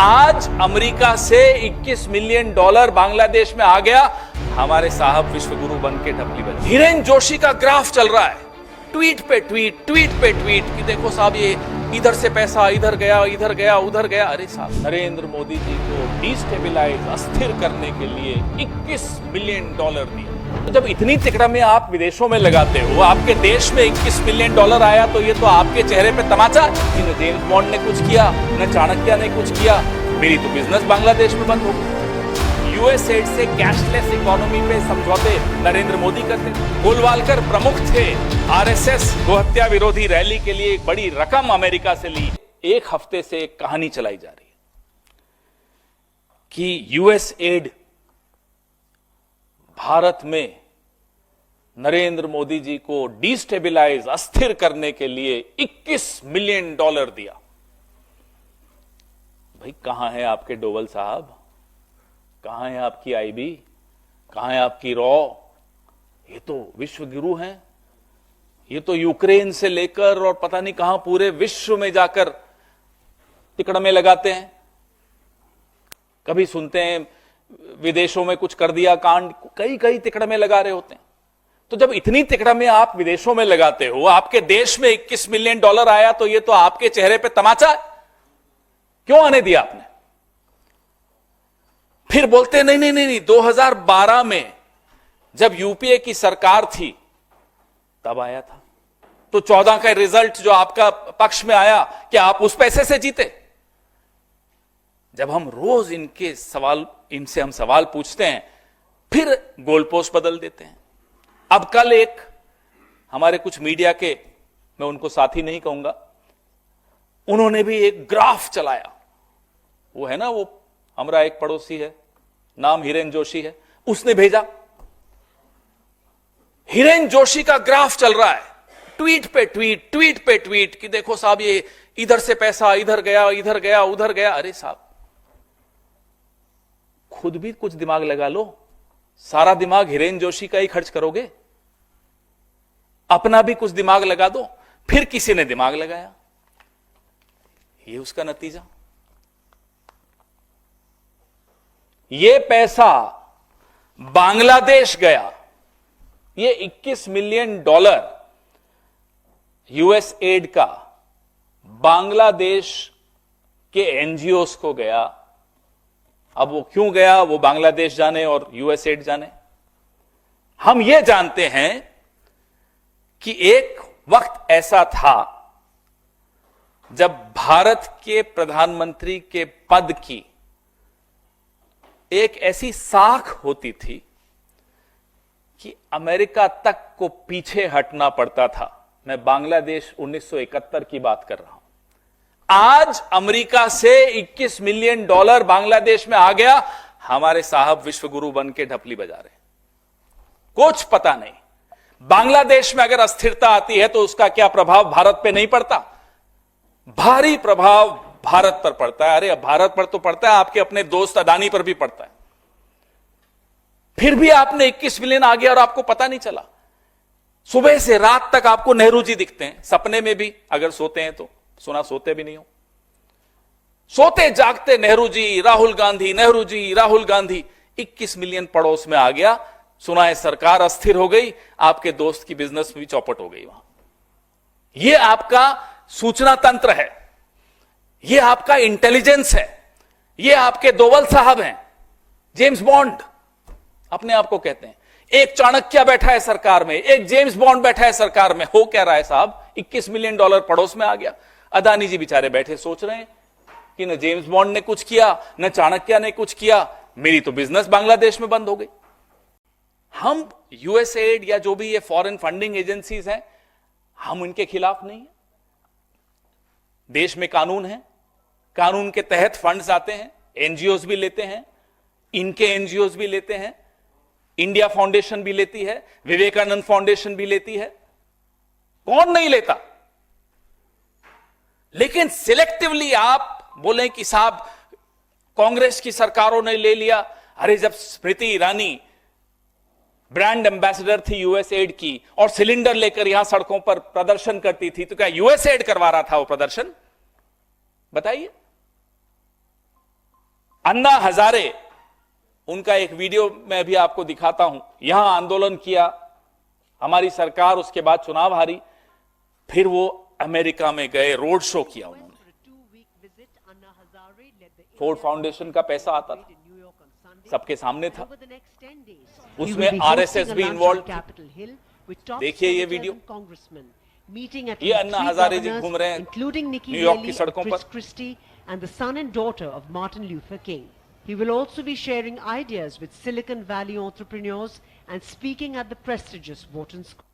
आज अमेरिका से 21 million dollar Bangladesh में आ गया, हमारे साहब विश्वगुरु बन के ढपली बजी। हिरेन जोशी का ग्राफ चल रहा है, ट्वीट पे ट्वीट, ट्वीट पे ट्वीट कि देखो साहब ये इधर से पैसा इधर गया, इधर गया, उधर गया। अरे साहब, नरेंद्र मोदी जी को डिस्टेबलाइज, अस्थिर करने के लिए 21 मिलियन डॉलर दिए। तो जब इतनी तिकड़ा में आप विदेशों में लगाते हो, आपके देश में 21 मिलियन डॉलर आया, तो ये तो आपके चेहरे पे तमाचा कि न जेम्स बॉन्ड ने कुछ किया, न चाणक्य ने कुछ किया, मेरी तो बिजनेस बांग्लादेश में बंद हो गई। यूएसएड से कैशलेस इकोनॉमी पे समझौते नरेंद्र मोदी करते थे। गोलवालकर प्रमुख थे, आरएसएस गोहत्या विरोधी रैली के लिए एक बड़ी रकम अमेरिका से ली। एक हफ्ते से एक कहानी चलाई जा रही है कि यूएसएड भारत में नरेंद्र मोदी जी को डिस्टेबलाइज, अस्थिर करने के लिए 21 मिलियन डॉलर दिया। भाई कहां है आपके डोवल साहब, कहां है आपकी आईबी, कहां है आपकी रॉ? ये तो विश्व गुरु हैं, ये तो यूक्रेन से लेकर और पता नहीं कहां पूरे विश्व में जाकर तिकड़ में लगाते हैं। कभी सुनते हैं विदेशों में कुछ कर दिया कांड, कई कई तिकड़ में लगा रहे होते हैं। तो जब इतनी तिकड़ में आप विदेशों में लगाते हो, आपके देश में 21 मिलियन डॉलर आया, तो ये तो आपके चेहरे पे तमाचा है। क्यों आने दिया आपने? फिर बोलते नहीं नहीं नहीं, 2012 में जब यूपीए की सरकार थी तब आया था। तो 14 का रिजल्ट जो आपका पक्ष में आया, क्या आप उस पैसे से जीते? जब हम रोज इनसे हम सवाल पूछते हैं, फिर गोल पोस्ट बदल देते हैं। अब कल एक हमारे कुछ मीडिया के, मैं उनको साथी नहीं कहूंगा, उन्होंने भी एक ग्राफ चलाया। वो है ना, वो हमारा एक पड़ोसी है, नाम हिरेन जोशी है, उसने भेजा। हिरेन जोशी का ग्राफ चल रहा है, ट्वीट पे ट्वीट, ट्वीट पे ट्वीट कि देखो साहब ये इधर से पैसा इधर गया, इधर गया, उधर गया। अरे साहब, खुद भी कुछ दिमाग लगा लो। सारा दिमाग हिरेन जोशी का ही खर्च करोगे? अपना भी कुछ दिमाग लगा दो। फिर किसी ने दिमाग लगाया, ये उसका नतीजा। ये पैसा बांग्लादेश गया, ये 21 मिलियन डॉलर यूएसएड का बांग्लादेश के एनजीओस को गया। अब वो क्यों गया, वो बांग्लादेश जाने और यूएसएड जाने। हम ये जानते हैं कि एक वक्त ऐसा था जब भारत के प्रधानमंत्री के पद की एक ऐसी साख होती थी कि अमेरिका तक को पीछे हटना पड़ता था। मैं बांग्लादेश 1971 की बात कर रहा हूं। आज अमेरिका से 21 मिलियन डॉलर बांग्लादेश में आ गया, हमारे साहब विश्वगुरु बन के ढपली बजा रहे। कुछ पता नहीं। बांग्लादेश में अगर अस्थिरता आती है तो उसका क्या प्रभाव भारत पे नहीं पड़ता? भारी प्रभाव भारत पर पड़ता है। अरे भारत पर तो पड़ता है, आपके अपने दोस्त अडानी पर भी पड़ता है। फिर भी आपने 21 मिलियन आ गया और आपको पता नहीं चला। सुबह से रात तक आपको नेहरू जी दिखते हैं, सपने में भी, अगर सोते हैं तो। सुना सोते भी नहीं हो, सोते जागते नेहरू जी, राहुल गांधी, नेहरू जी, राहुल गांधी। 21 मिलियन पड़ोस में आ गया। सुना है सरकार अस्थिर हो गई, आपके दोस्त की बिजनेस भी चौपट हो गई वहां। यह आपका सूचना तंत्र है, यह आपका इंटेलिजेंस है, यह आपके डोवल साहब हैं, जेम्स बॉन्ड अपने आप को कहते हैं। एक चाणक्य बैठा है सरकार में, एक जेम्स बॉन्ड बैठा है सरकार में। हो क्या रहा है साहब? 21 मिलियन डॉलर पड़ोस में आ गया। अदानी जी बेचारे बैठे सोच रहे हैं कि न जेम्स बॉन्ड ने कुछ किया, न चाणक्य ने कुछ किया, मेरी तो बिजनेस बांग्लादेश में बंद हो गई। हम यूएसएड या जो भी ये फॉरेन फंडिंग एजेंसीज हैं, हम उनके खिलाफ नहीं है। देश में कानून है, कानून के तहत फंड्स आते हैं, एनजीओज भी लेते हैं, इनके एनजीओज भी लेते हैं, इंडिया फाउंडेशन भी लेती है, विवेकानंद फाउंडेशन भी लेती है। कौन नहीं लेता? लेकिन सिलेक्टिवली आप बोलें कि साहब कांग्रेस की सरकारों ने ले लिया। अरे जब स्मृति ईरानी ब्रांड एम्बेसडर थी यूएसएड की और सिलेंडर लेकर यहां सड़कों पर प्रदर्शन करती थी, तो क्या यूएसएड करवा रहा था वो प्रदर्शन? बताइए। अन्ना हजारे, उनका एक वीडियो मैं भी आपको दिखाता हूं। यहां आंदोलन किया, हमारी सरकार, उसके बाद चुनाव हारी, फिर वो अमेरिका में गए, रोड शो किया उन्होंने। फोर्ड फाउंडेशन का पैसा आता था, सबके सामने था, उसमें आरएसएस भी इन्वॉल्व थी। देखिए ये वीडियो, ये अन्ना हजारे जी घूम रहे हैं न्यूयॉर्क की सड़कों पर। And the son and daughter of Martin Luther King. He will also be sharing ideas with Silicon Valley entrepreneurs and speaking at the prestigious Wharton School.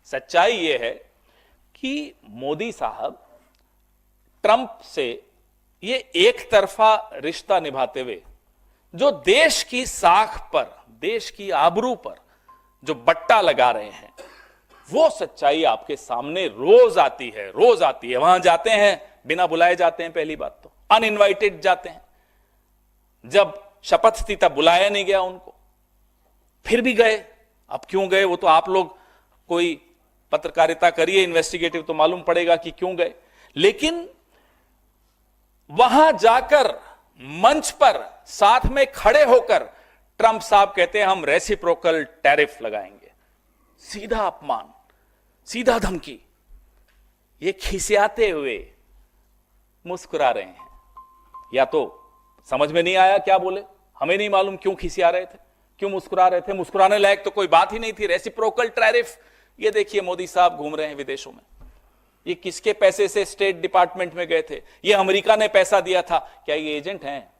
सच्चाई यह है कि मोदी साहब ट्रंप से ये एक तरफा रिश्ता निभाते हुए जो देश की साख पर, देश की आबरू पर जो बट्टा लगा रहे हैं, वो सच्चाई आपके सामने रोज आती है, रोज आती है। वहां जाते हैं, बिना बुलाए जाते हैं, पहली बात तो अनइनवाइटेड जाते हैं। जब शपथ थी तब बुलाया नहीं गया उनको, फिर भी गए। अब क्यों गए वो तो आप लोग कोई पत्रकारिता करिए, इन्वेस्टिगेटिव, तो मालूम पड़ेगा कि क्यों गए। लेकिन वहां जाकर मंच पर साथ में खड़े होकर ट्रंप साहब कहते हैं हम रेसिप्रोकल टैरिफ लगाएंगे। सीधा अपमान, सीधा धमकी। ये खिसियाते हुए मुस्कुरा रहे हैं। या तो समझ में नहीं आया क्या बोले, हमें नहीं मालूम क्यों खिसिया रहे थे, क्यों मुस्कुरा रहे थे। मुस्कुराने लायक तो कोई बात ही नहीं थी। रेसिप्रोकल टैरिफ, ये देखिए मोदी साहब घूम रहे हैं विदेशों में। ये किसके पैसे से स्टेट डिपार्टमेंट में गए थे? ये अमेरिका ने पैसा दिया था। क्या ये एजेंट हैं?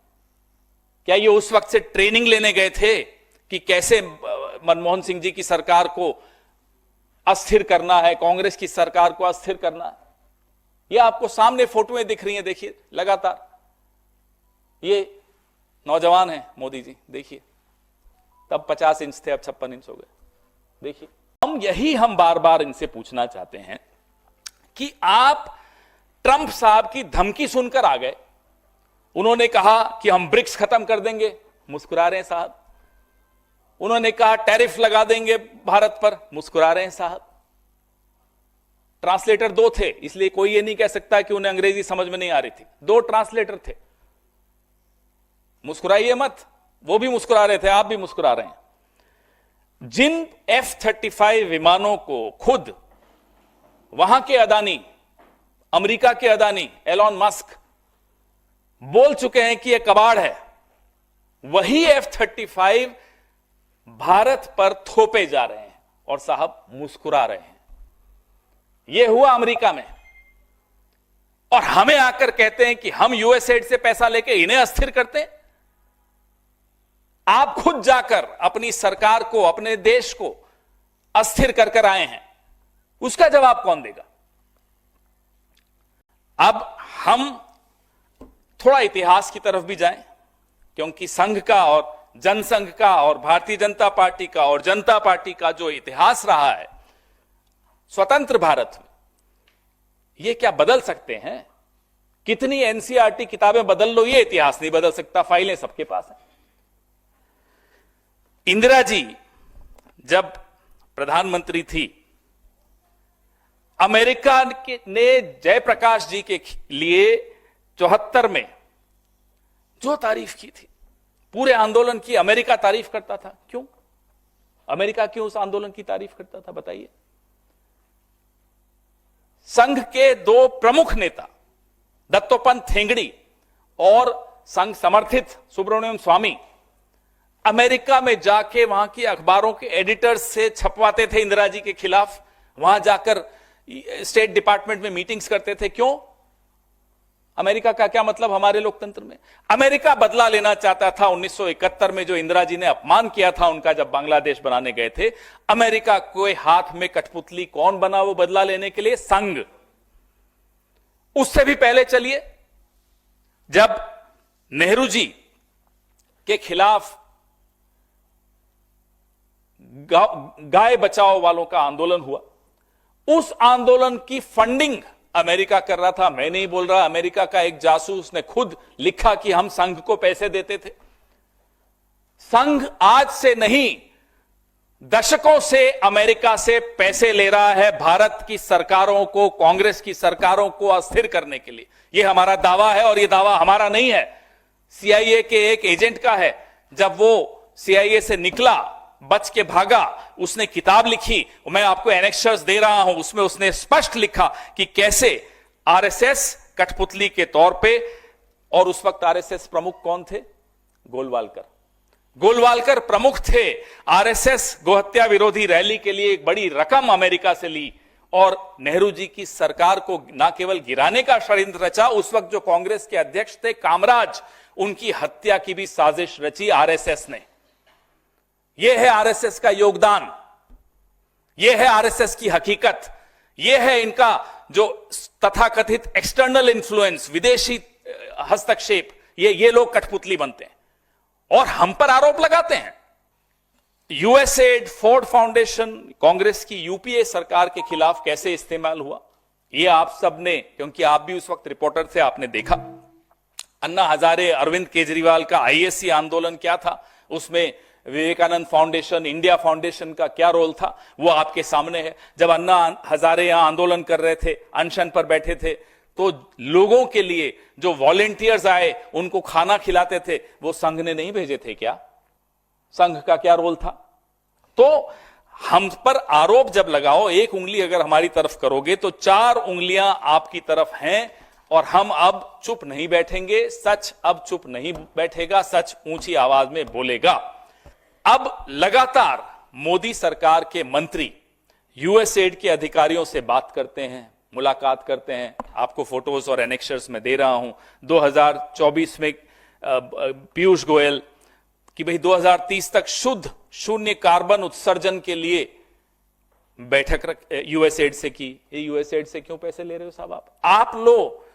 क्या ये उस वक्त से ट्रेनिंग लेने गए थे कि कैसे मनमोहन सिंह जी की सरकार को अस्थिर करना है, कांग्रेस की सरकार को अस्थिर करना है? ये आपको सामने फोटोएं दिख रही हैं, देखिए लगातार। ये नौजवान है मोदी जी, देखिए, तब 50 इंच थे, अब 56 इंच हो गए। देखिए, हम बार बार इनसे पूछना चाहते हैं कि आप ट्रंप साहब की धमकी सुनकर आ गए। उन्होंने कहा कि हम ब्रिक्स खत्म कर देंगे, मुस्कुरा रहे हैं साहब। उन्होंने कहा टैरिफ लगा देंगे भारत पर, मुस्कुरा रहे हैं साहब। ट्रांसलेटर 2 थे, इसलिए कोई ये नहीं कह सकता कि उन्हें अंग्रेजी समझ में नहीं आ रही थी। 2 ट्रांसलेटर थे। मुस्कुराइए मत, वो भी मुस्कुरा रहे थे, आप भी मुस्कुरा रहे हैं। जिन F-35 विमानों को खुद वहां के अदानी, अमेरिका के अदानी एलॉन मस्क बोल चुके हैं कि यह कबाड़ है, वही F-35 भारत पर थोपे जा रहे हैं और साहब मुस्कुरा रहे हैं। यह हुआ अमेरिका में, और हमें आकर कहते हैं कि हम यूएसएड से पैसा लेके इन्हें अस्थिर करते हैं। आप खुद जाकर अपनी सरकार को, अपने देश को अस्थिर कर आए हैं, उसका जवाब कौन देगा? अब हम थोड़ा इतिहास की तरफ भी जाएं, क्योंकि संघ का और जनसंघ का और भारतीय जनता पार्टी का और जनता पार्टी का जो इतिहास रहा है स्वतंत्र भारत में, ये क्या बदल सकते हैं? कितनी एनसीईआरटी किताबें बदल लो, ये इतिहास नहीं बदल सकता। फाइलें सबके पास हैं। इंदिरा जी जब प्रधानमंत्री थी, अमेरिका ने जयप्रकाश जी के लिए 74 में जो तारीफ की थी, पूरे आंदोलन की अमेरिका तारीफ करता था। क्यों? अमेरिका क्यों उस आंदोलन की तारीफ करता था, बताइए? संघ के 2 प्रमुख नेता दत्तोपंत ठेंगड़ी और संघ समर्थित सुब्रमण्यम स्वामी अमेरिका में जाके वहां की अखबारों के एडिटर्स से छपवाते थे इंदिरा जी के खिलाफ। वहां जाकर स्टेट डिपार्टमेंट में मीटिंग्स करते थे। क्यों? अमेरिका का क्या मतलब हमारे लोकतंत्र में? अमेरिका बदला लेना चाहता था 1971 में जो इंदिरा जी ने अपमान किया था उनका, जब बांग्लादेश बनाने गए थे। अमेरिका के हाथ में कठपुतली कौन बना वो बदला लेने के लिए? संघ। उससे भी पहले चलिए, जब नेहरू जी के खिलाफ गाय बचाओ वालों का आंदोलन हुआ, उस आंदोलन की फंडिंग अमेरिका कर रहा था। मैं नहीं बोल रहा, अमेरिका का एक जासूस ने खुद लिखा कि हम संघ को पैसे देते थे। संघ आज से नहीं, दशकों से अमेरिका से पैसे ले रहा है भारत की सरकारों को, कांग्रेस की सरकारों को अस्थिर करने के लिए। यह हमारा दावा है और यह दावा हमारा नहीं है, सीआईए के एक एजेंट का है। जब वो सीआईए से निकला, बच के भागा, उसने किताब लिखी, मैं आपको एनेक्सर्स दे रहा हूं, उसमें उसने स्पष्ट लिखा कि कैसे आरएसएस कठपुतली के तौर पे, और उस वक्त आरएसएस प्रमुख कौन थे? गोलवालकर। गोलवालकर प्रमुख थे। आरएसएस गोहत्या विरोधी रैली के लिए एक बड़ी रकम अमेरिका से ली और नेहरू जी की सरकार को न केवल गिराने का षड्यंत्र रचा, उस वक्त जो कांग्रेस के अध्यक्ष थे कामराज, उनकी हत्या की भी साजिश रची आरएसएस ने। यह है आरएसएस का योगदान, यह है आरएसएस की हकीकत, यह है इनका जो तथाकथित एक्सटर्नल इन्फ्लुएंस, विदेशी हस्तक्षेप। ये लोग कठपुतली बनते हैं और हम पर आरोप लगाते हैं। यूएसएड, फोर्ड फाउंडेशन कांग्रेस की यूपीए सरकार के खिलाफ कैसे इस्तेमाल हुआ, यह आप सब ने, क्योंकि आप भी उस वक्त रिपोर्टर थे, आपने देखा। अन्ना हजारे, अरविंद केजरीवाल का आईएससी आंदोलन क्या था, उसमें विवेकानंद फाउंडेशन, इंडिया फाउंडेशन का क्या रोल था, वो आपके सामने है। जब अन्ना हजारे यहां आंदोलन कर रहे थे, अनशन पर बैठे थे, तो लोगों के लिए जो वॉलेंटियर्स आए, उनको खाना खिलाते थे, वो संघ ने नहीं भेजे थे क्या? संघ का क्या रोल था? तो हम पर आरोप जब लगाओ, एक उंगली अगर हमारी तरफ करोगे तो 4 उंगलियां आपकी तरफ हैं, और हम अब चुप नहीं बैठेंगे। सच अब चुप नहीं बैठेगा, सच ऊंची आवाज में बोलेगा। अब लगातार मोदी सरकार के मंत्री यूएसएड के अधिकारियों से बात करते हैं, मुलाकात करते हैं। आपको फोटोज और एनेक्सर्स में दे रहा हूं। 2024 में पीयूष गोयल कि भाई 2030 तक शुद्ध शून्य कार्बन उत्सर्जन के लिए बैठक यूएसएड से की। ये यूएसएड से क्यों पैसे ले रहे हो साहब? आप लो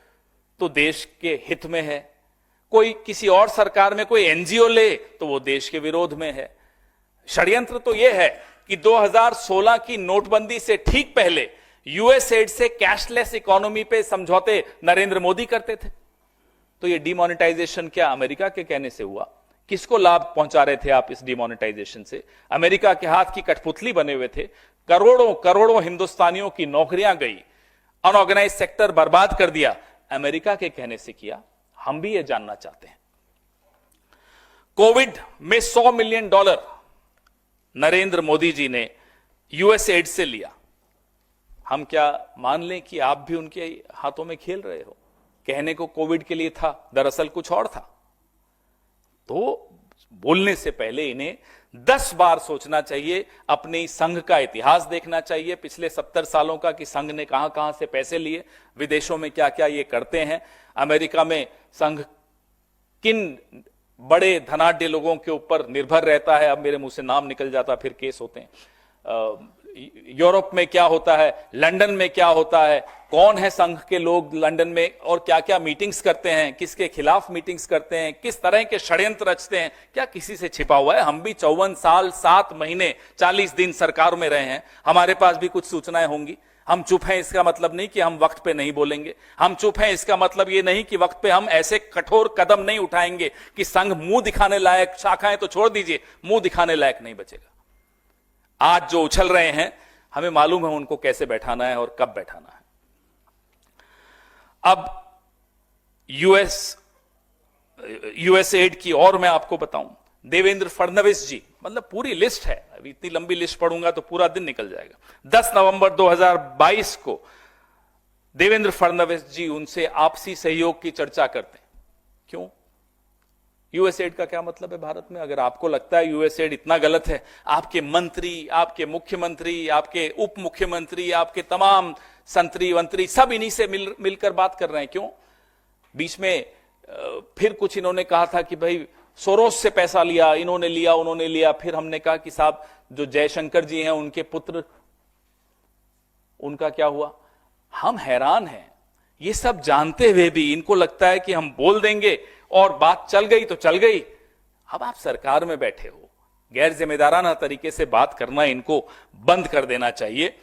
तो देश के हित में है, कोई किसी और सरकार में कोई एनजीओ ले तो वो देश के विरोध में है। षड्यंत्र तो यह है कि 2016 की नोटबंदी से ठीक पहले यूएसएड से कैशलेस इकोनॉमी पे समझौते नरेंद्र मोदी करते थे। तो ये डिमोनेटाइजेशन क्या अमेरिका के कहने से हुआ? किसको लाभ पहुंचा रहे थे आप इस डिमोनेटाइजेशन से? अमेरिका के हाथ की कठपुतली बने हुए थे। करोड़ों करोड़ों हिंदुस्तानियों की नौकरियां गई, अनऑर्गेनाइज सेक्टर बर्बाद कर दिया, अमेरिका के कहने से किया। हम भी ये जानना चाहते हैं। कोविड में $100 मिलियन नरेंद्र मोदी जी ने यूएसएड से लिया। हम क्या मान लें कि आप भी उनके हाथों में खेल रहे हो? कहने को कोविड के लिए था, दरअसल कुछ और था। तो बोलने से पहले इन्हें 10 बार सोचना चाहिए, अपने संघ का इतिहास देखना चाहिए पिछले 70 सालों का, कि संघ ने कहां कहां से पैसे लिए, विदेशों में क्या क्या ये करते हैं, अमेरिका में संघ किन बड़े धनाढ्य लोगों के ऊपर निर्भर रहता है। अब मेरे मुंह से नाम निकल जाता, फिर केस होते हैं। यूरोप में क्या होता है, लंदन में क्या होता है, कौन है संघ के लोग लंदन में, और क्या क्या मीटिंग्स करते हैं, किसके खिलाफ मीटिंग्स करते हैं, किस तरह के षड्यंत्र रचते हैं, क्या किसी से छिपा हुआ है? हम भी 54 साल 7 महीने 40 दिन सरकार में रहे हैं, हमारे पास भी कुछ सूचनाएं होंगी। हम चुप हैं इसका मतलब नहीं कि हम वक्त पे नहीं बोलेंगे। हम चुप हैं इसका मतलब ये नहीं कि वक्त पे हम ऐसे कठोर कदम नहीं उठाएंगे कि संघ मुंह दिखाने लायक, शाखाएं तो छोड़ दीजिए, मुंह दिखाने लायक नहीं बचेगा। आज जो उछल रहे हैं, हमें मालूम है उनको कैसे बैठाना है और कब बैठाना है। अब यूएसएड की और मैं आपको बताऊं, देवेंद्र फडणवीस जी, मतलब पूरी लिस्ट है, अभी इतनी लंबी लिस्ट पढ़ूंगा तो पूरा दिन निकल जाएगा। 10 नवंबर 2022 को देवेंद्र फडणवीस जी उनसे आपसी सहयोग की चर्चा करते हैं। क्यों? यूएसएड का क्या मतलब है भारत में? अगर आपको लगता है यूएसएड इतना गलत है, आपके मंत्री, आपके मुख्यमंत्री, आपके उप मुख्यमंत्री, आपके तमाम संतरी मंत्री सब इन्हीं से मिलकर बात कर रहे हैं। क्यों? बीच में फिर कुछ इन्होंने कहा था कि भाई सोरोस से पैसा लिया, इन्होंने लिया, उन्होंने लिया। फिर हमने कहा कि साहब जो जयशंकर जी हैं उनके पुत्र, उनका क्या हुआ? हम हैरान हैं, ये सब जानते हुए भी इनको लगता है कि हम बोल देंगे और बात चल गई तो चल गई। अब आप सरकार में बैठे हो, गैर जिम्मेदाराना तरीके से बात करना इनको बंद कर देना चाहिए।